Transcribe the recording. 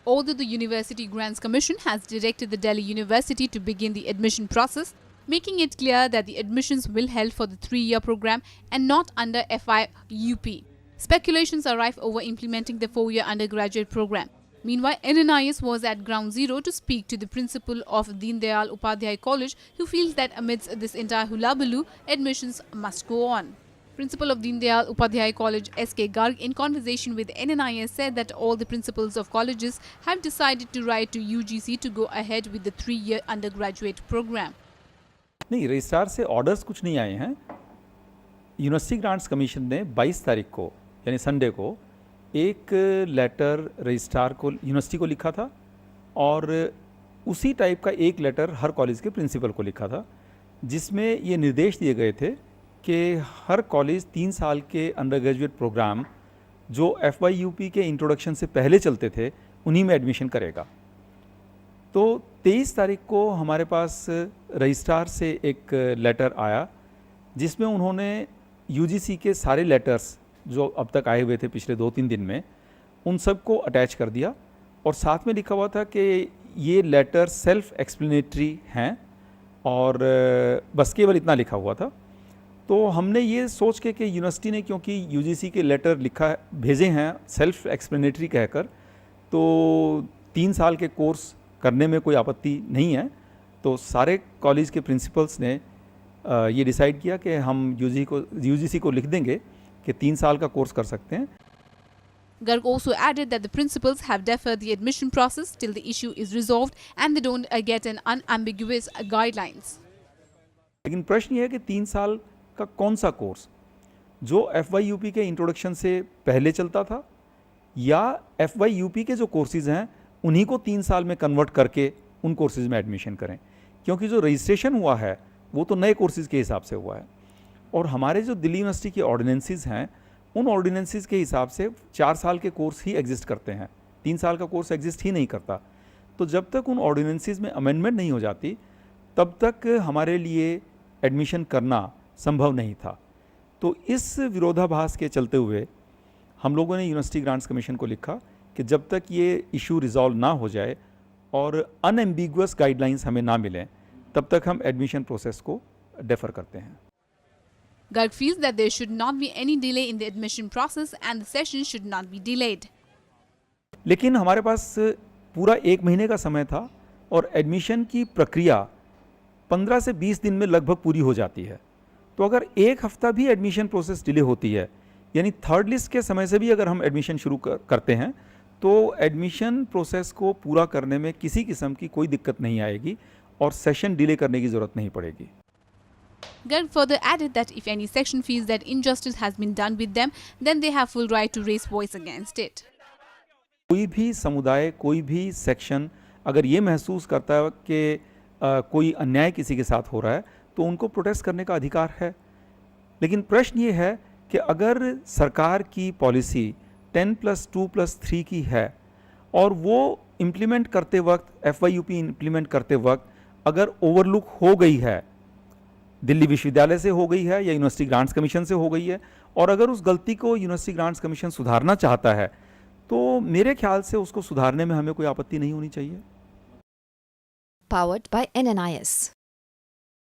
Although the University Grants Commission has directed the Delhi University to begin the admission process, making it clear that the admissions will held for the 3-year program and not under FIUP. Speculations are rife over implementing the 4-year undergraduate program. Meanwhile, NNIS was at ground zero to speak to the principal of Deen Dayal Upadhyay College, who feels that amidst this entire hullabaloo, admissions must go on. Principal of Deen Dayal Upadhyay College S.K. Garg, in conversation with NNIS, said that all the principals of colleges have decided to write to UGC to go ahead with the 3-year undergraduate program. नहीं, registrar से orders कुछ नहीं आए हैं। University grants commission ने 22 तारीख को यानी संडे को एक लेटर रजिस्ट्रार को यूनिवर्सिटी को लिखा था और उसी टाइप का एक लेटर हर कॉलेज के प्रिंसिपल को लिखा था, जिसमें ये निर्देश दिए गए थे कि हर कॉलेज 3 साल के अंडर ग्रेजुएट प्रोग्राम जो FYUP के इंट्रोडक्शन से पहले चलते थे उन्हीं में एडमिशन करेगा। तो 23 तारीख को हमारे पास रजिस्ट्रार से एक लेटर आया जिसमें उन्होंने UGC के सारे लेटर्स जो अब तक आए हुए थे पिछले 2-3 दिन में उन सब को अटैच कर दिया और साथ में लिखा हुआ था कि ये लेटर सेल्फ एक्सप्लेनेटरी हैं और बस केवल इतना लिखा हुआ था। तो हमने ये सोच के कि यूनिवर्सिटी ने क्योंकि UGC के लेटर भेजे हैं सेल्फ एक्सप्लेनेटरी कहकर, तो 3 साल के कोर्स करने में कोई आपत्ति नहीं है, तो सारे कॉलेज के प्रिंसिपल्स ने ये डिसाइड किया कि हम UGC को लिख देंगे कि 3 साल का कोर्स कर सकते हैं। Garg also added that the principals have deferred the admission process till the issue is resolved and they don't get an unambiguous guidelines. लेकिन प्रश्न ये है कि 3 साल का कौन सा कोर्स, जो FYUP के इंट्रोडक्शन से पहले चलता था या FYUP के जो कोर्सेज हैं उन्हीं को 3 साल में कन्वर्ट करके उन कोर्सेज में एडमिशन करें, क्योंकि जो रजिस्ट्रेशन हुआ है वो तो नए कोर्सेज के हिसाब से हुआ है और हमारे जो दिल्ली यूनिवर्सिटी के ऑर्डिनेंसेस हैं उन ऑर्डिनेंसेस के हिसाब से 4 साल के कोर्स ही एग्जिस्ट करते हैं, 3 साल का कोर्स एग्जिस्ट ही नहीं करता। तो जब तक उन ऑर्डिनेंसेस में अमेंडमेंट नहीं हो जाती तब तक हमारे लिए एडमिशन करना संभव नहीं था। तो इस विरोधाभास के चलते हुए हम लोगों ने यूनिवर्सिटी ग्रांट्स कमीशन को लिखा कि जब तक ये इशू रिजॉल्व ना हो जाए और अनएम्बिगुअस गाइडलाइंस हमें ना मिलें तब तक हम एडमिशन प्रोसेस को डेफर करते हैं। Garg feels that there should not be any delay in the admission process and the session should not be delayed. लेकिन हमारे पास पूरा 1 महीने का समय था और एडमिशन की प्रक्रिया 15 से 20 दिन में लगभग पूरी हो जाती है। तो अगर 1 हफ्ता भी एडमिशन प्रोसेस डिले होती है, यानी थर्ड लिस्ट के समय से भी अगर हम एडमिशन शुरू करते हैं तो एडमिशन प्रोसेस को पूरा करने में किसी किस्म की कोई दिक्कत नहीं आएगी और सेशन डिले करने की ज़रूरत नहीं पड़ेगी। Garg further added that if any section feels that injustice has been done with them, then they have full right to raise voice against it. कोई भी समुदाय, कोई भी सेक्शन अगर ये महसूस करता है कि कोई अन्याय किसी के साथ हो रहा है तो उनको प्रोटेस्ट करने का अधिकार है। लेकिन प्रश्न ये है कि अगर सरकार की पॉलिसी 10+2+3 की है और वो इम्प्लीमेंट करते वक्त FYUP इम्प्लीमेंट करते वक्त अगर ओवरलुक हो गई है, दिल्ली विश्वविद्यालय से हो गई है या यूनिवर्सिटी ग्रांट्स कमीशन से हो गई है, और अगर उस गलती को यूनिवर्सिटी ग्रांट्स कमीशन सुधारना चाहता है तो मेरे ख्याल से उसको सुधारने में हमें कोई आपत्ति नहीं होनी चाहिए। Powered by NNIS.